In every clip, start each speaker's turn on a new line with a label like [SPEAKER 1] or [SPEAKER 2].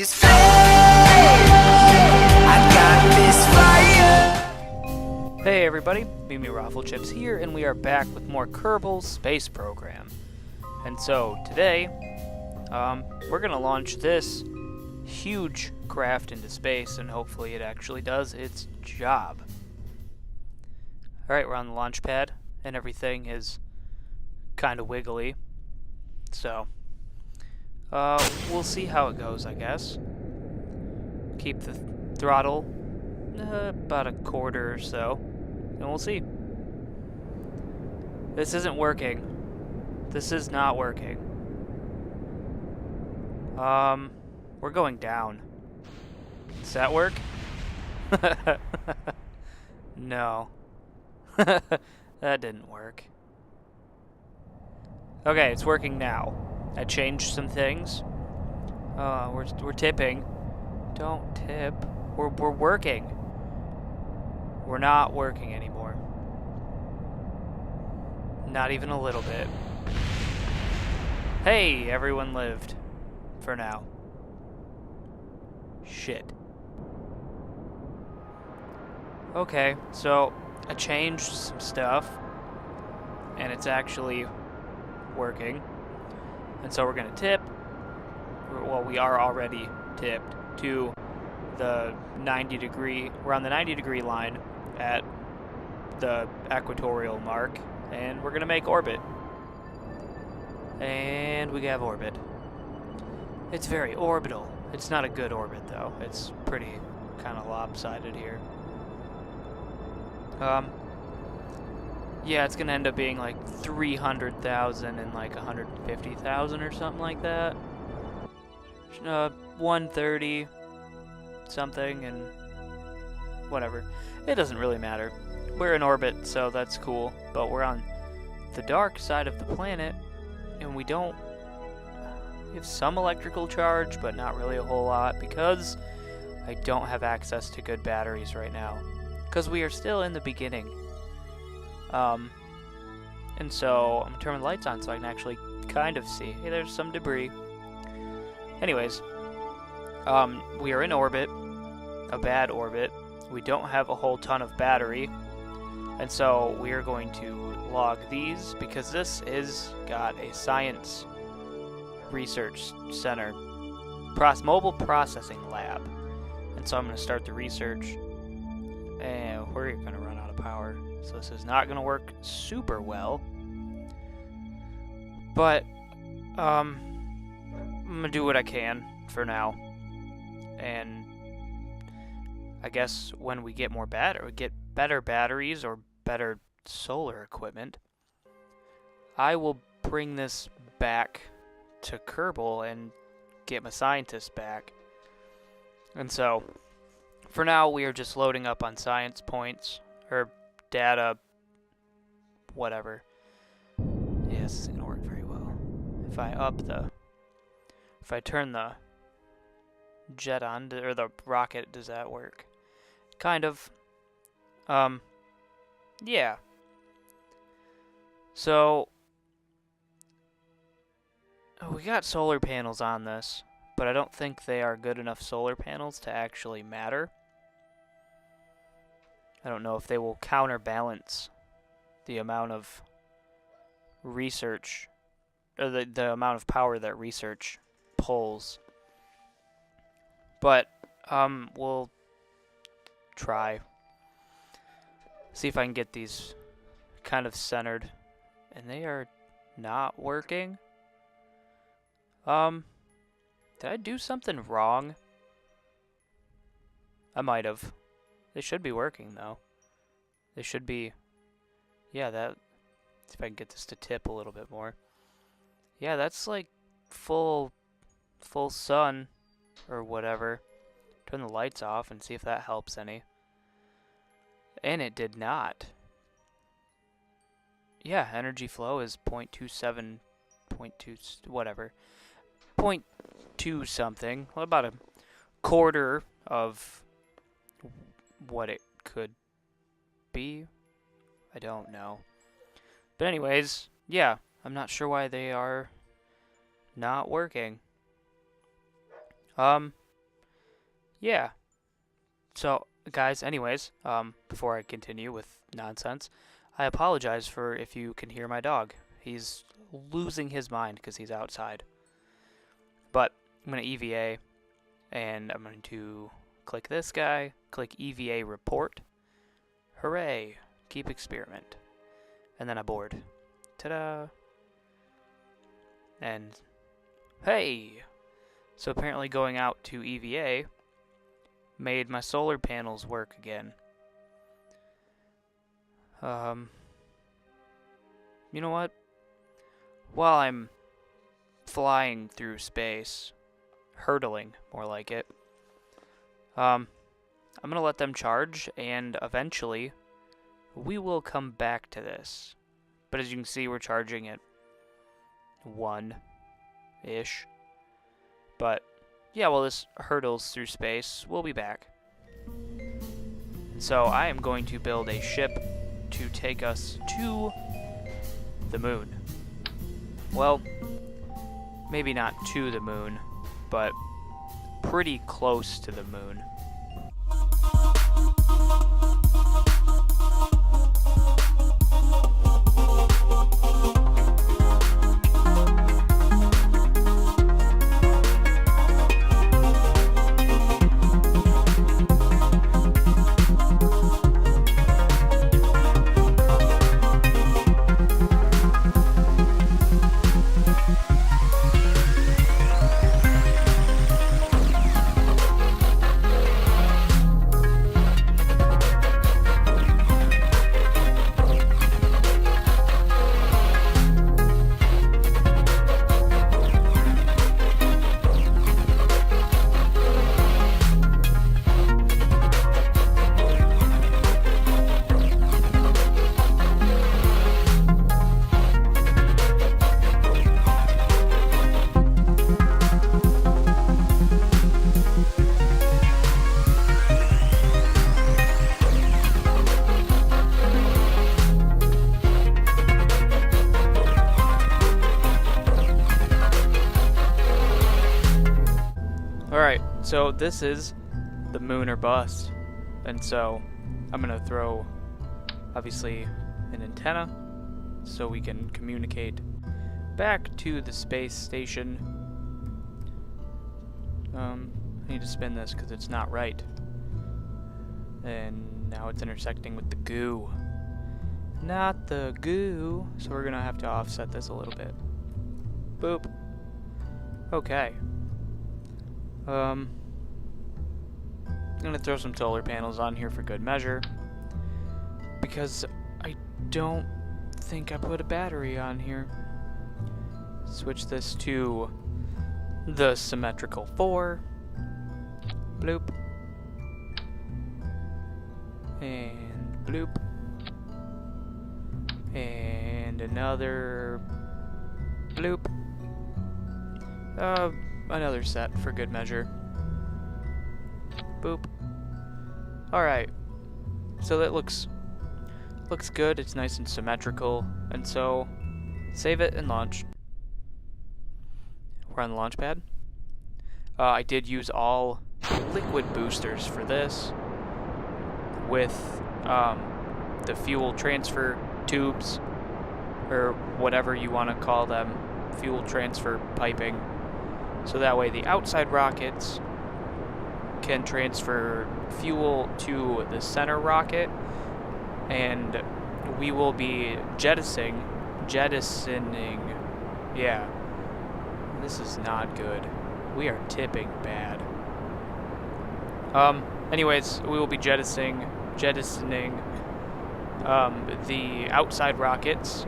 [SPEAKER 1] this flame. I got this fire.
[SPEAKER 2] Hey everybody, MEMEroflCHIPPS here, and we are back with more Kerbal Space Program. And so, today, we're gonna launch this huge craft into space, and hopefully it actually does its job. Alright, we're on the launch pad, and everything is kind of wiggly. So, we'll see how it goes, I guess. Keep the throttle about a quarter or so, and we'll see. This isn't working. This is not working. We're going down. Does that work? No. That didn't work. Okay, it's working now. I changed some things. We're tipping. Don't tip. We're working. We're not working anymore. Not even a little bit. Hey, everyone lived. For now. Shit. Okay, so I changed some stuff, and it's actually working. And so we're gonna tip. Well, we are already tipped to the 90-degree. We're on the 90-degree line at the equatorial mark, and we're gonna make orbit. And we have orbit. It's very orbital. It's not a good orbit though. It's pretty kind of lopsided here. Yeah, it's gonna end up being like 300,000 and like 150,000 or something like that. 130 something and whatever. It doesn't really matter. We're in orbit, so that's cool. But we're on the dark side of the planet, and we have some electrical charge, but not really a whole lot because I don't have access to good batteries right now. Because we are still in the beginning. And so I'm gonna turn the lights on so I can actually kind of see. Hey, there's some debris. Anyways, we are in orbit, a bad orbit. We don't have a whole ton of battery, and so we are going to log these because this is got a science research center, mobile processing lab, and so I'm going to start the research, and we're going to run out of power, so this is not going to work super well, but I'm going to do what I can for now, and I guess when we get more better batteries or better solar equipment, I will bring this back to Kerbal and get my scientists back. And so, for now, we are just loading up on science points, or data, whatever. Yeah, this isn't gonna work very well. If I turn the jet on, or the rocket, does that work? Kind of. Yeah. So, we got solar panels on this, but I don't think they are good enough solar panels to actually matter. I don't know if they will counterbalance the amount of research, or the amount of power that research pulls. But, we'll try. See if I can get these kind of centered. And they are not working. Did I do something wrong? I might have. They should be working though. They should be. Yeah, that. See if I can get this to tip a little bit more. Yeah, that's like full sun or whatever. Turn the lights off and see if that helps any. And it did not. Yeah, energy flow is 0.27, 0.2, whatever. 0.2 something. Well, about a quarter of what it could be. I don't know. But anyways, yeah, I'm not sure why they are not working. yeah. So, guys, anyways, before I continue with nonsense, I apologize for if you can hear my dog. He's losing his mind because he's outside. But I'm going to EVA, and I'm going to click this guy, click EVA report. Hooray! Keep experiment. And then abort. Ta-da! And, hey! So apparently going out to EVA made my solar panels work again. You know what? While I'm flying through space, hurtling, more like it, I'm gonna let them charge, and eventually we will come back to this. But as you can see, we're charging at 1-ish. But yeah, while this hurtles through space, we'll be back. So I am going to build a ship to take us to the moon. Well, maybe not to the moon, but pretty close to the moon. Alright, so this is the moon or bust. And so I'm going to throw, obviously, an antenna so we can communicate back to the space station. I need to spin this because it's not right. And now it's intersecting with the goo. Not the goo. So we're going to have to offset this a little bit. Boop. Okay. I'm gonna throw some solar panels on here for good measure, because I don't think I put a battery on here. Switch this to the symmetrical 4. Bloop. And bloop. And another bloop. Another set for good measure. Boop. Alright. So that looks good. It's nice and symmetrical. And so save it and launch. We're on the launch pad. I did use all liquid boosters for this with the fuel transfer tubes, or whatever you want to call them, fuel transfer piping. So that way the outside rockets can transfer fuel to the center rocket, and we will be jettisoning. Yeah, this is not good. We are tipping bad. Anyways, we will be jettisoning the outside rockets,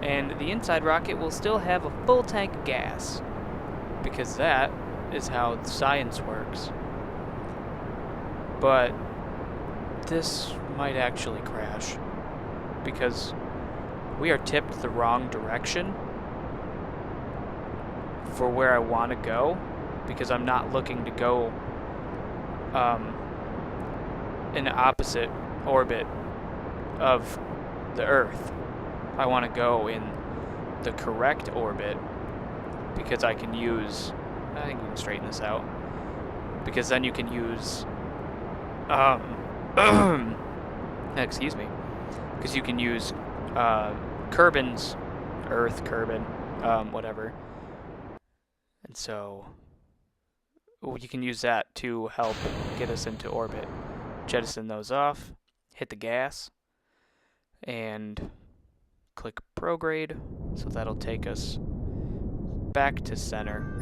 [SPEAKER 2] and the inside rocket will still have a full tank of gas, because that is how science works. But this might actually crash, because we are tipped the wrong direction for where I want to go, because I'm not looking to go in the opposite orbit of the Earth. I want to go in the correct orbit, because I think we can straighten this out. because then you can use excuse me, because you can use Kerbin's Earth Kerbin, whatever, and so you can use that to help get us into orbit. Jettison those off, hit the gas, and click prograde, so that'll take us back to center.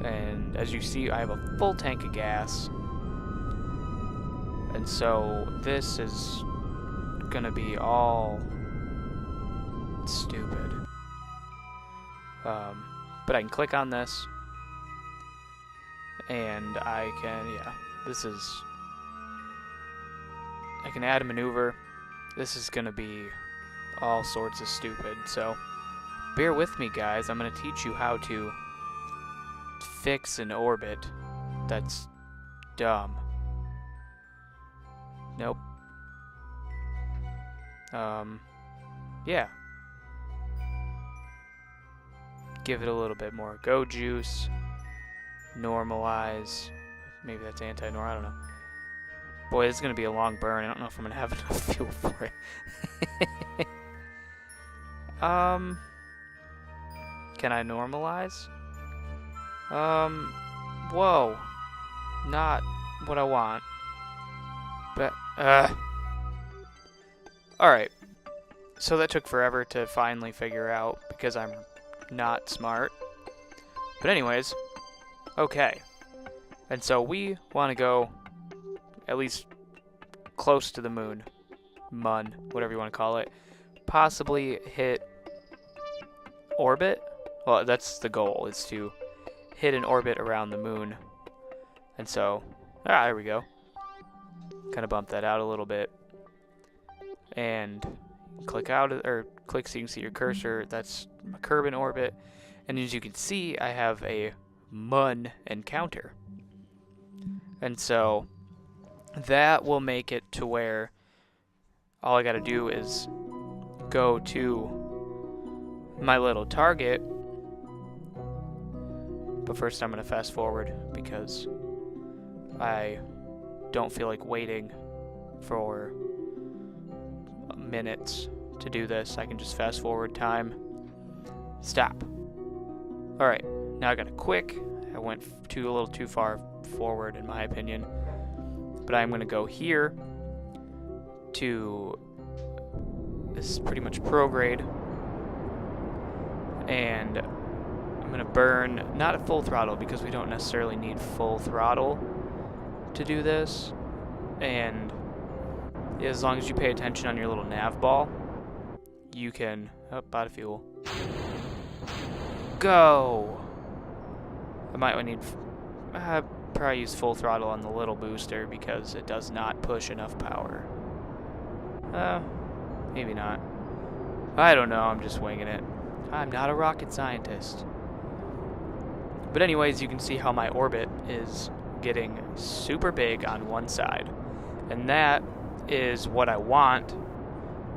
[SPEAKER 2] And as you see, I have a full tank of gas, and so this is gonna be all stupid. But I can click on this, and I can, I can add a maneuver. This is gonna be all sorts of stupid, so bear with me, guys. I'm gonna teach you how to fix an orbit that's dumb. Nope. Yeah. Give it a little bit more go juice. Normalize. Maybe that's anti-norm, I don't know. Boy, this is going to be a long burn. I don't know if I'm going to have enough fuel for it. Can I normalize? Whoa. Not what I want. But, alright. So that took forever to finally figure out because I'm not smart. But anyways, okay. And so we want to go at least close to the moon. Mun, whatever you want to call it. Possibly hit orbit. Well, that's the goal, is to hit an orbit around the moon. And so, there we go. Kind of bump that out a little bit. And click out, or click so you can see your cursor. That's a Kerbin orbit. And as you can see, I have a Mun encounter. And so that will make it to where all I gotta do is go to my little target. But first I'm gonna fast forward because I don't feel like waiting for minutes to do this. I can just fast forward time. Stop. Alright, now I got a quick. I went a little too far forward in my opinion. But I'm going to go here to, this is pretty much prograde. And I'm going to burn, not at full throttle because we don't necessarily need full throttle to do this. And as long as you pay attention on your little nav ball, you can, out of fuel. Go! I might need, probably use full throttle on the little booster because it does not push enough power. Maybe not. I don't know, I'm just winging it. I'm not a rocket scientist. But anyways, you can see how my orbit is getting super big on one side. And that is what I want,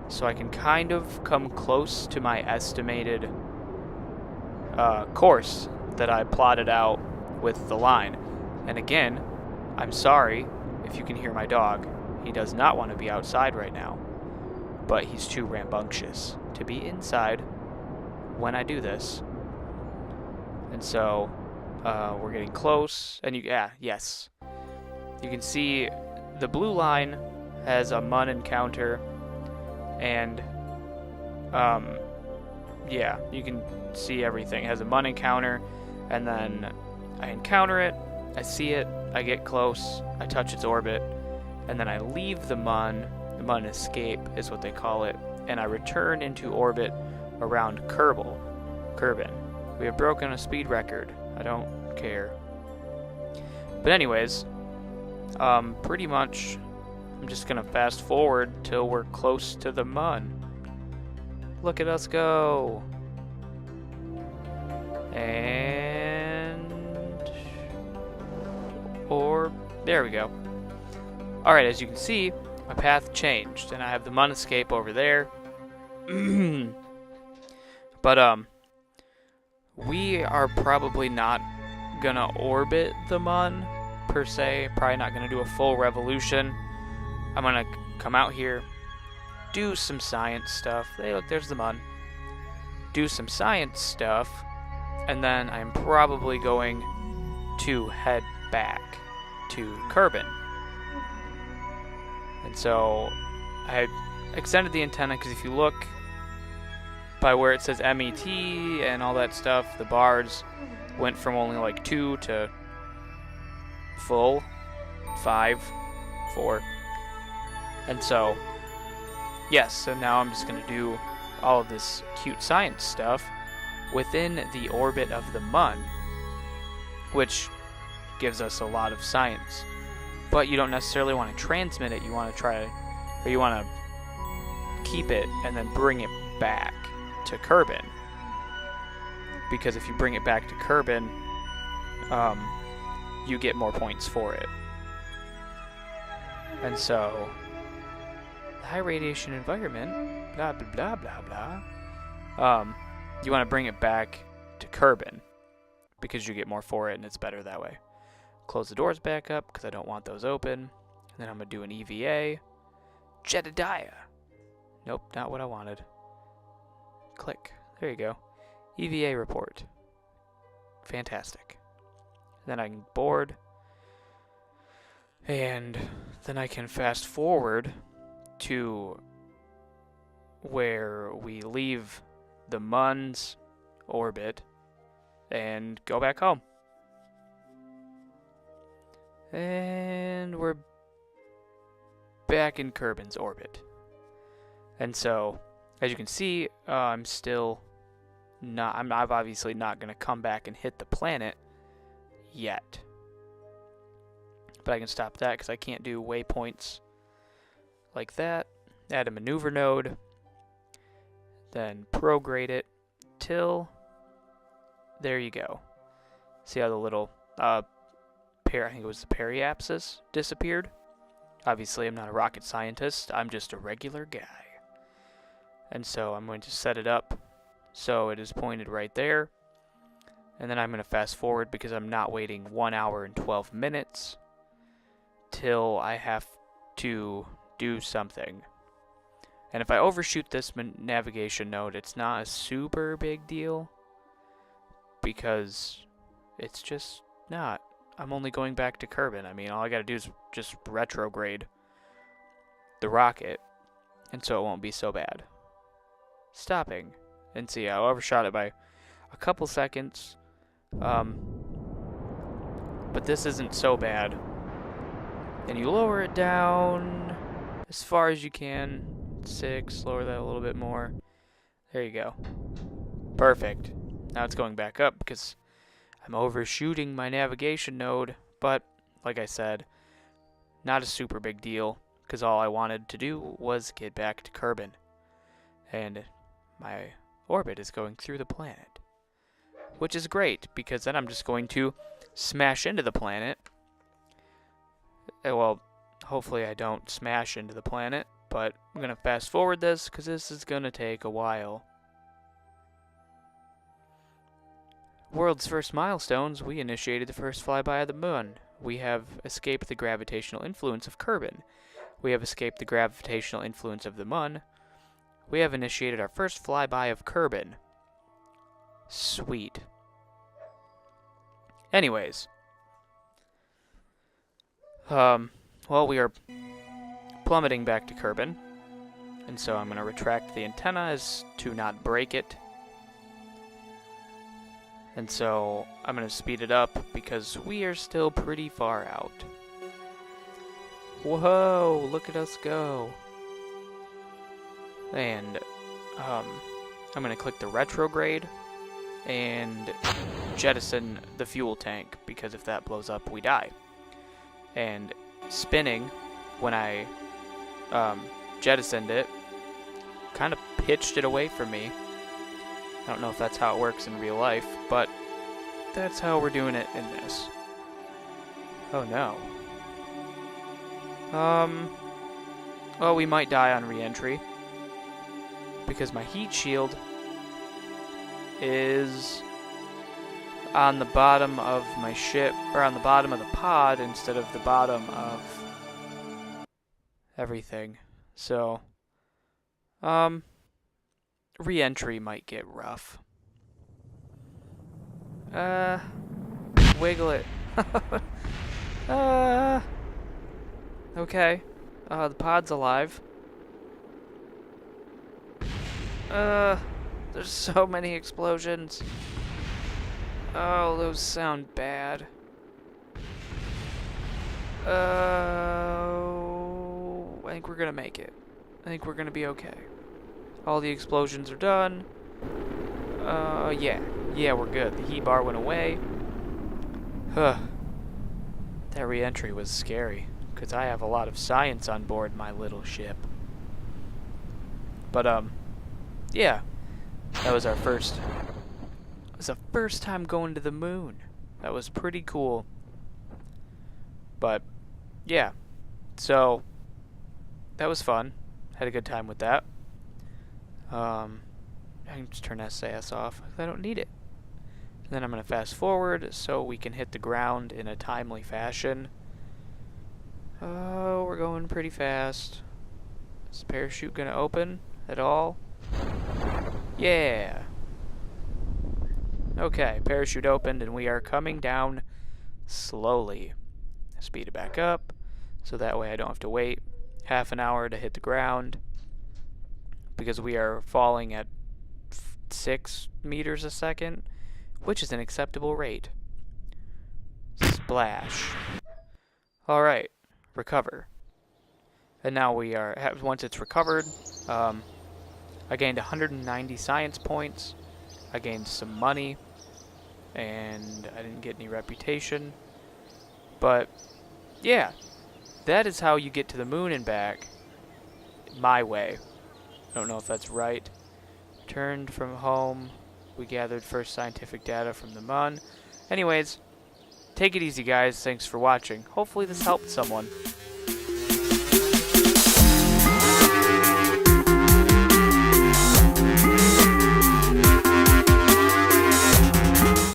[SPEAKER 2] so I can kind of come close to my estimated course that I plotted out with the line. And again, I'm sorry if you can hear my dog. He does not want to be outside right now, but he's too rambunctious to be inside when I do this. And so we're getting close, and yes, you can see the blue line has a Mun encounter, and yeah, you can see everything. It has a Mun encounter, and then I encounter it, I see it, I get close, I touch its orbit, and then I leave the Mun escape is what they call it, and I return into orbit around Kerbin. We have broken a speed record. I don't care. But anyways, pretty much I'm just gonna fast forward till we're close to the Mun. Look at us go. And there we go. Alright, as you can see, my path changed, and I have the Mun escape over there. But we are probably not gonna orbit the Mun, per se. Probably not gonna do a full revolution. I'm gonna come out here, do some science stuff. Hey, look, there's the Mun. Do some science stuff, and then I'm probably going to head back to Kerbin. And so I extended the antenna because if you look by where it says MET and all that stuff, the bars went from only like 2 to full 5, 4. And so, yes, so now I'm just going to do all of this cute science stuff within the orbit of the Mun, which gives us a lot of science. But you don't necessarily want to transmit it. You want to you want to keep it and then bring it back to Kerbin. Because if you bring it back to Kerbin, you get more points for it. And so, the high radiation environment, blah blah blah blah blah. You want to bring it back to Kerbin because you get more for it and it's better that way. Close the doors back up because I don't want those open. And then I'm going to do an EVA. Jedediah. Nope, not what I wanted. Click. There you go. EVA report. Fantastic. Then I can board. And then I can fast forward to where we leave the Mun's orbit and go back home. And we're back in Kerbin's orbit. And so, as you can see, I'm obviously not going to come back and hit the planet yet. But I can stop that because I can't do waypoints like that. Add a maneuver node. Then prograde it till there you go. See how the little I think it was the periapsis disappeared? Obviously, I'm not a rocket scientist. I'm just a regular guy. And so I'm going to set it up so it is pointed right there. And then I'm going to fast forward because I'm not waiting 1 hour and 12 minutes till I have to do something. And if I overshoot this navigation node, it's not a super big deal because it's just not. I'm only going back to Kerbin. I mean, all I gotta do is just retrograde the rocket, and so it won't be so bad. Stopping. And see, I overshot it by a couple seconds. But this isn't so bad. And you lower it down as far as you can. 6, lower that a little bit more. There you go. Perfect. Now it's going back up because I'm overshooting my navigation node, but like I said, not a super big deal because all I wanted to do was get back to Kerbin. And my orbit is going through the planet, which is great because then I'm just going to smash into the planet. Well, hopefully I don't smash into the planet, but I'm going to fast forward this because this is going to take a while. World's first milestones, we initiated the first flyby of the Mun. We have escaped the gravitational influence of Kerbin. We have escaped the gravitational influence of the Mun. We have initiated our first flyby of Kerbin. Sweet. Anyways. Well, we are plummeting back to Kerbin. And so I'm going to retract the antenna as to not break it. And so I'm going to speed it up because we are still pretty far out. Whoa, look at us go. And I'm going to click the retrograde and jettison the fuel tank because if that blows up, we die. And spinning, when I jettisoned it, kind of pitched it away from me. I don't know if that's how it works in real life, but that's how we're doing it in this. Oh no. Well, we might die on re-entry because my heat shield is on the bottom of my ship, or on the bottom of the pod instead of the bottom of everything. So, re-entry might get rough. Wiggle it. Okay. The pod's alive. There's so many explosions. Oh, those sound bad. I think we're gonna make it. I think we're gonna be okay. All the explosions are done. Yeah. Yeah, we're good. The heat bar went away. Huh. That re-entry was scary, because I have a lot of science on board my little ship. But, yeah. That was our first... It was the first time going to the moon. That was pretty cool. But, yeah. So, that was fun. Had a good time with that. I can just turn SAS off. I don't need it. And then I'm going to fast forward so we can hit the ground in a timely fashion. Oh, we're going pretty fast. Is the parachute going to open at all? Yeah. Okay, parachute opened and we are coming down slowly. Speed it back up so that way I don't have to wait half an hour to hit the ground, because we are falling at 6 meters a second, which is an acceptable rate. Splash. Alright, recover. And now we are, once it's recovered, I gained 190 science points, I gained some money, and I didn't get any reputation. But, yeah, that is how you get to the moon and back, my way. I don't know if that's right. Returned from home. We gathered first scientific data from the moon. Anyways, take it easy, guys. Thanks for watching. Hopefully this helped someone.